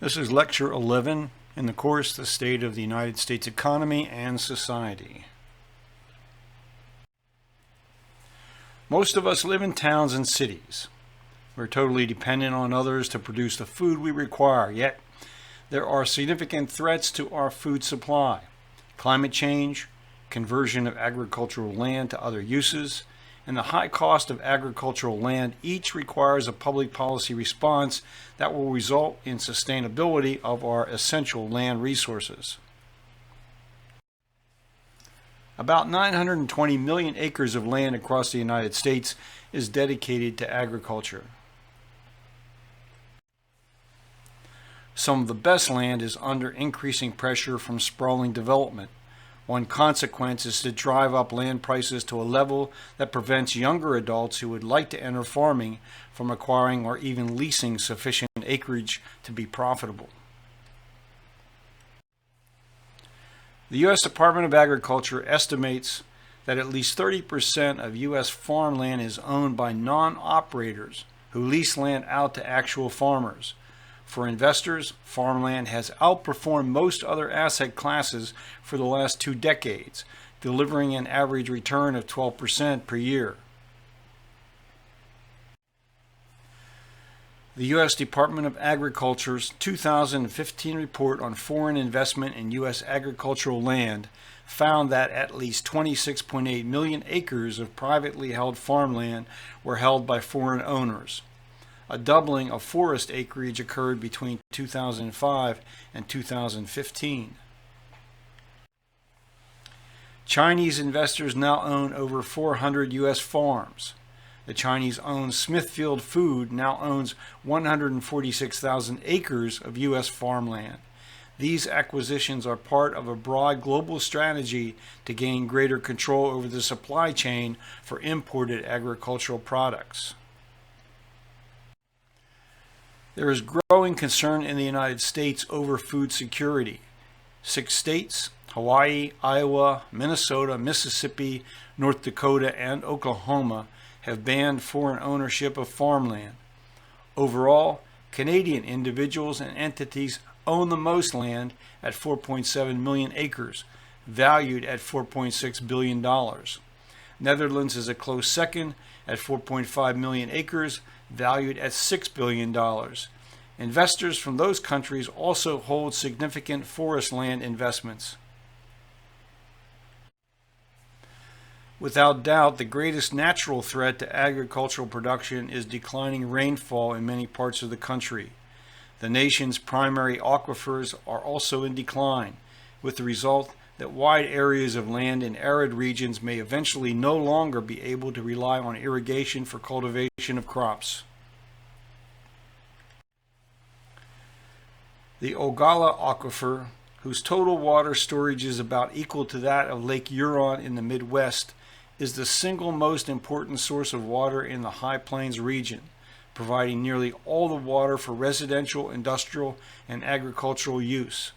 This is Lecture 11 in the course The State of the United States Economy and Society. Most of us live in towns and cities. We're totally dependent on others to produce the food we require, yet there are significant threats to our food supply. Climate change, conversion of agricultural land to other uses, and the high cost of agricultural land each requires a public policy response that will result in sustainability of our essential land resources. About 920 million acres of land across the United States is dedicated to agriculture. Some of the best land is under increasing pressure from sprawling development. One consequence is to drive up land prices to a level that prevents younger adults who would like to enter farming from acquiring or even leasing sufficient acreage to be profitable. The U.S. Department of Agriculture estimates that at least 30% of U.S. farmland is owned by non-operators who lease land out to actual farmers. For investors, farmland has outperformed most other asset classes for the last 2 decades, delivering an average return of 12% per year. The U.S. Department of Agriculture's 2015 report on foreign investment in U.S. agricultural land found that at least 26.8 million acres of privately held farmland were held by foreign owners. A doubling of forest acreage occurred between 2005 and 2015. Chinese investors now own over 400 U.S. farms. The Chinese-owned Smithfield Food now owns 146,000 acres of U.S. farmland. These acquisitions are part of a broad global strategy to gain greater control over the supply chain for imported agricultural products. There is growing concern in the United States over food security. 6 states, Hawaii, Iowa, Minnesota, Mississippi, North Dakota, and Oklahoma, have banned foreign ownership of farmland. Overall, Canadian individuals and entities own the most land at 4.7 million acres, valued at $4.6 billion. Netherlands is a close second at 4.5 million acres, valued at $6 billion. Investors from those countries also hold significant forest land investments. Without doubt, the greatest natural threat to agricultural production is declining rainfall in many parts of the country. The nation's primary aquifers are also in decline, with the result that wide areas of land in arid regions may eventually no longer be able to rely on irrigation for cultivation of crops. The Ogallala Aquifer, whose total water storage is about equal to that of Lake Huron in the Midwest, is the single most important source of water in the High Plains region, providing nearly all the water for residential, industrial, and agricultural use.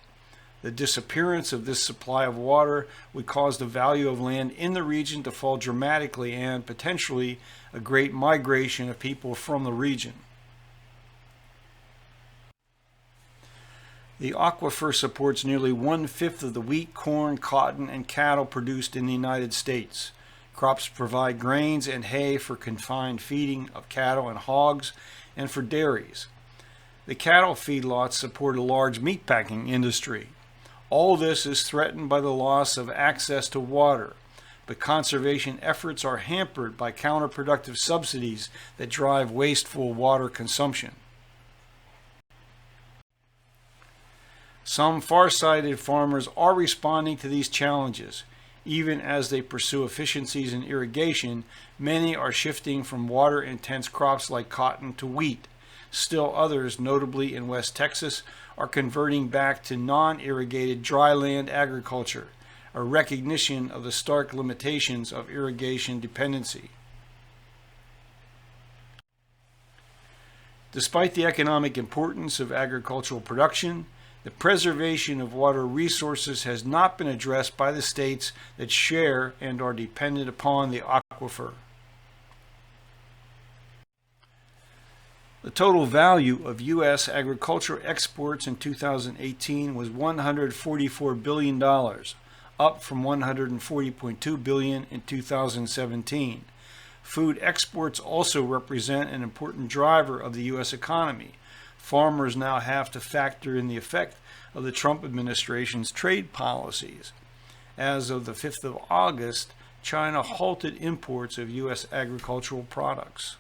The disappearance of this supply of water would cause the value of land in the region to fall dramatically and, potentially, a great migration of people from the region. The aquifer supports nearly 1/5 of the wheat, corn, cotton, and cattle produced in the United States. Crops provide grains and hay for confined feeding of cattle and hogs and for dairies. The cattle feedlots support a large meatpacking industry. All this is threatened by the loss of access to water, but conservation efforts are hampered by counterproductive subsidies that drive wasteful water consumption. Some far-sighted farmers are responding to these challenges. Even as they pursue efficiencies in irrigation, many are shifting from water-intense crops like cotton to wheat. Still others, notably in West Texas, are converting back to non-irrigated dryland agriculture, a recognition of the stark limitations of irrigation dependency. Despite the economic importance of agricultural production, the preservation of water resources has not been addressed by the states that share and are dependent upon the aquifer. The total value of U.S. agricultural exports in 2018 was $144 billion, up from $140.2 billion in 2017. Food exports also represent an important driver of the U.S. economy. Farmers now have to factor in the effect of the Trump administration's trade policies. As of the 5th of August, China halted imports of U.S. agricultural products.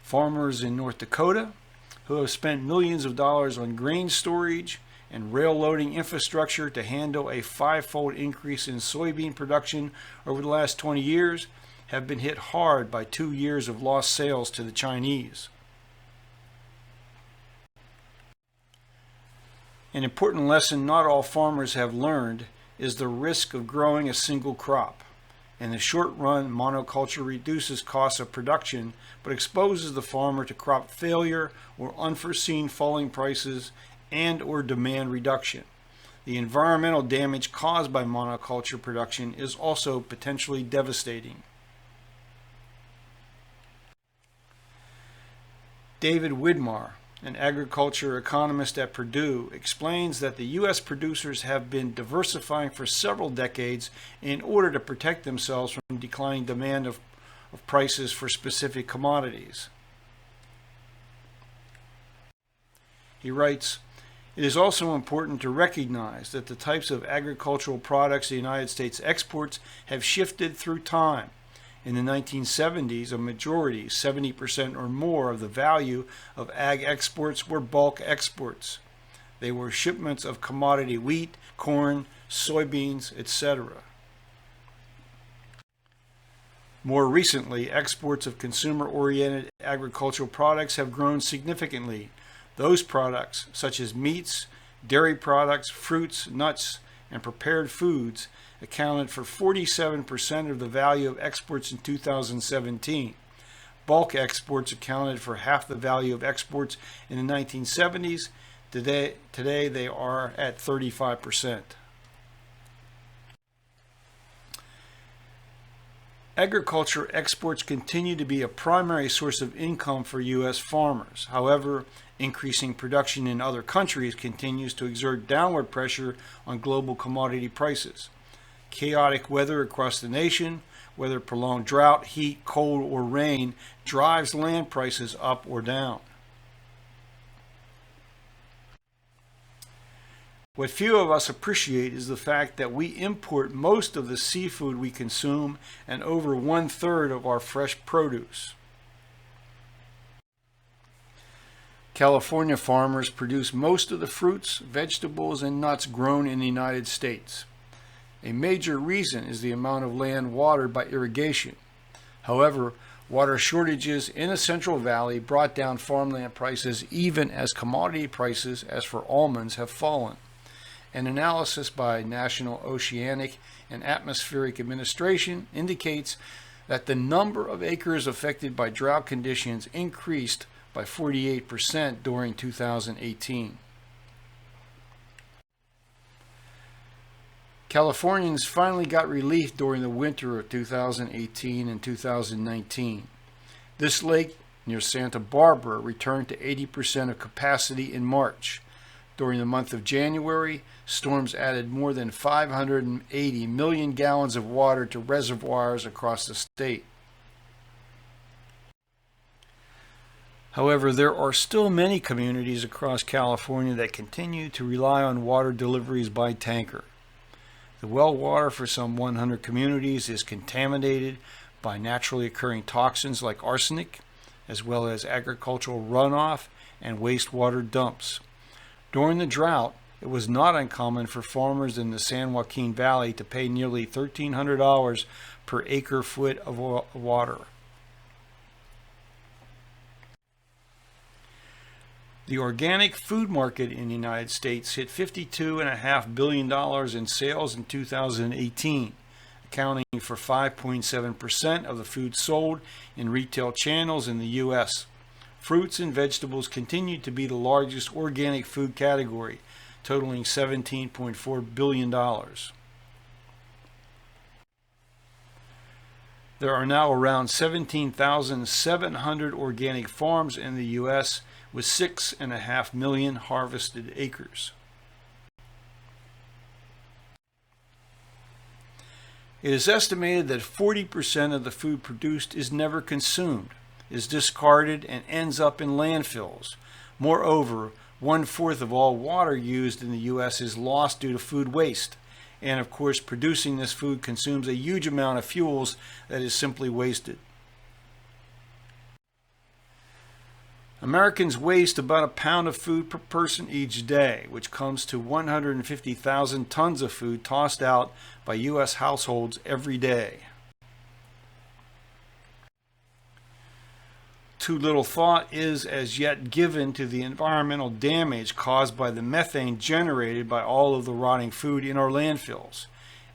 Farmers in North Dakota, who have spent millions of dollars on grain storage and rail loading infrastructure to handle a five-fold increase in soybean production over the last 20 years, have been hit hard by 2 years of lost sales to the Chinese. An important lesson not all farmers have learned is the risk of growing a single crop. In the short run, monoculture reduces costs of production, but exposes the farmer to crop failure or unforeseen falling prices and or demand reduction. The environmental damage caused by monoculture production is also potentially devastating. David Widmar, an agriculture economist at Purdue, explains that the U.S. producers have been diversifying for several decades in order to protect themselves from declining demand of prices for specific commodities. He writes, "It is also important to recognize that the types of agricultural products the United States exports have shifted through time. In the 1970s, a majority, 70% or more, of the value of ag exports were bulk exports. They were shipments of commodity wheat, corn, soybeans, etc. More recently, exports of consumer-oriented agricultural products have grown significantly. Those products, such as meats, dairy products, fruits, nuts, and prepared foods, accounted for 47% of the value of exports in 2017. Bulk exports accounted for half the value of exports in the 1970s. Today they are at 35%. Agriculture exports continue to be a primary source of income for U.S. farmers. However, increasing production in other countries continues to exert downward pressure on global commodity prices. Chaotic weather across the nation, whether prolonged drought, heat, cold, or rain, drives land prices up or down. What few of us appreciate is the fact that we import most of the seafood we consume and over 1/3 of our fresh produce. California farmers produce most of the fruits, vegetables, and nuts grown in the United States. A major reason is the amount of land watered by irrigation. However, water shortages in the Central Valley brought down farmland prices even as commodity prices, as for almonds, have fallen. An analysis by National Oceanic and Atmospheric Administration indicates that the number of acres affected by drought conditions increased by 48% during 2018. Californians finally got relief during the winter of 2018 and 2019. This lake near Santa Barbara returned to 80% of capacity in March. During the month of January, storms added more than 580 million gallons of water to reservoirs across the state. However, there are still many communities across California that continue to rely on water deliveries by tanker. The well water for some 100 communities is contaminated by naturally occurring toxins like arsenic, as well as agricultural runoff and wastewater dumps. During the drought, it was not uncommon for farmers in the San Joaquin Valley to pay nearly $1,300 per acre foot of water. The organic food market in the United States hit $52.5 billion in sales in 2018, accounting for 5.7% of the food sold in retail channels in the U.S. Fruits and vegetables continue to be the largest organic food category, totaling $17.4 billion. There are now around 17,700 organic farms in the U.S. with 6.5 million harvested acres. It is estimated that 40% of the food produced is never consumed, is discarded, and ends up in landfills. Moreover, 1/4 of all water used in the U.S. is lost due to food waste. And of course, producing this food consumes a huge amount of fuels that is simply wasted. Americans waste about a pound of food per person each day, which comes to 150,000 tons of food tossed out by U.S. households every day. Too little thought is as yet given to the environmental damage caused by the methane generated by all of the rotting food in our landfills.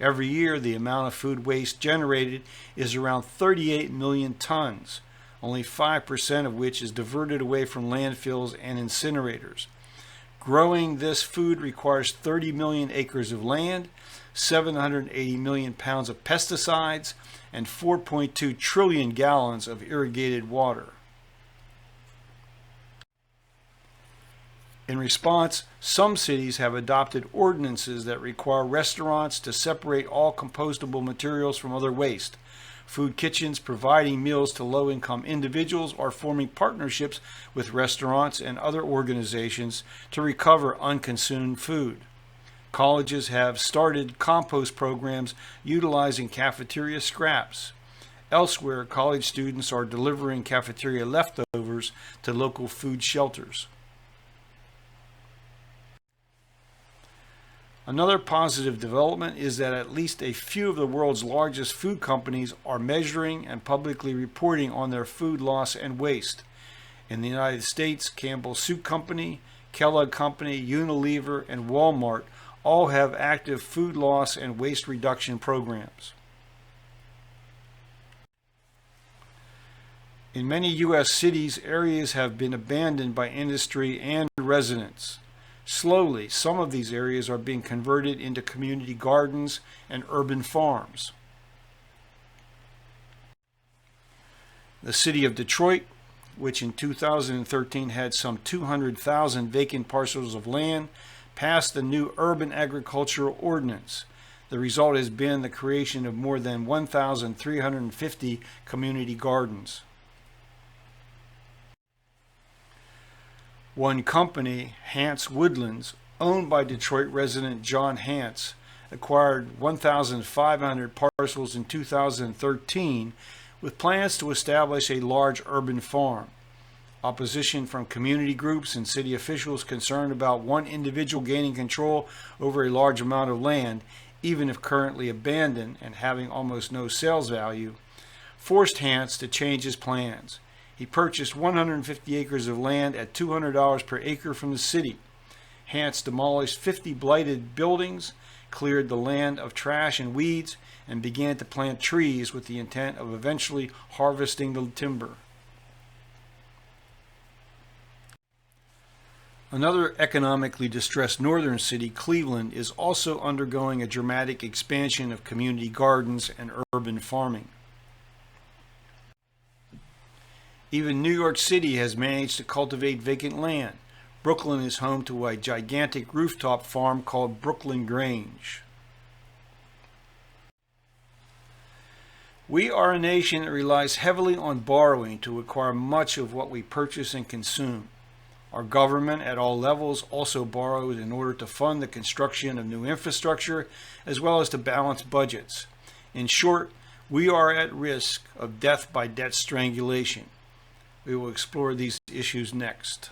Every year, the amount of food waste generated is around 38 million tons, only 5% of which is diverted away from landfills and incinerators. Growing this food requires 30 million acres of land, 780 million pounds of pesticides, and 4.2 trillion gallons of irrigated water. In response, some cities have adopted ordinances that require restaurants to separate all compostable materials from other waste. Food kitchens providing meals to low-income individuals are forming partnerships with restaurants and other organizations to recover unconsumed food. Colleges have started compost programs utilizing cafeteria scraps. Elsewhere, college students are delivering cafeteria leftovers to local food shelters. Another positive development is that at least a few of the world's largest food companies are measuring and publicly reporting on their food loss and waste. In the United States, Campbell Soup Company, Kellogg Company, Unilever, and Walmart all have active food loss and waste reduction programs. In many U.S. cities, areas have been abandoned by industry and residents. Slowly, some of these areas are being converted into community gardens and urban farms. The city of Detroit, which in 2013 had some 200,000 vacant parcels of land, passed the new urban agricultural ordinance. The result has been the creation of more than 1,350 community gardens. One company, Hance Woodlands, owned by Detroit resident John Hance, acquired 1,500 parcels in 2013 with plans to establish a large urban farm. Opposition from community groups and city officials concerned about one individual gaining control over a large amount of land, even if currently abandoned and having almost no sales value, forced Hance to change his plans. He purchased 150 acres of land at $200 per acre from the city. Hance demolished 50 blighted buildings, cleared the land of trash and weeds, and began to plant trees with the intent of eventually harvesting the timber. Another economically distressed northern city, Cleveland, is also undergoing a dramatic expansion of community gardens and urban farming. Even New York City has managed to cultivate vacant land. Brooklyn is home to a gigantic rooftop farm called Brooklyn Grange. We are a nation that relies heavily on borrowing to acquire much of what we purchase and consume. Our government at all levels also borrows in order to fund the construction of new infrastructure as well as to balance budgets. In short, we are at risk of death by debt strangulation. We will explore these issues next.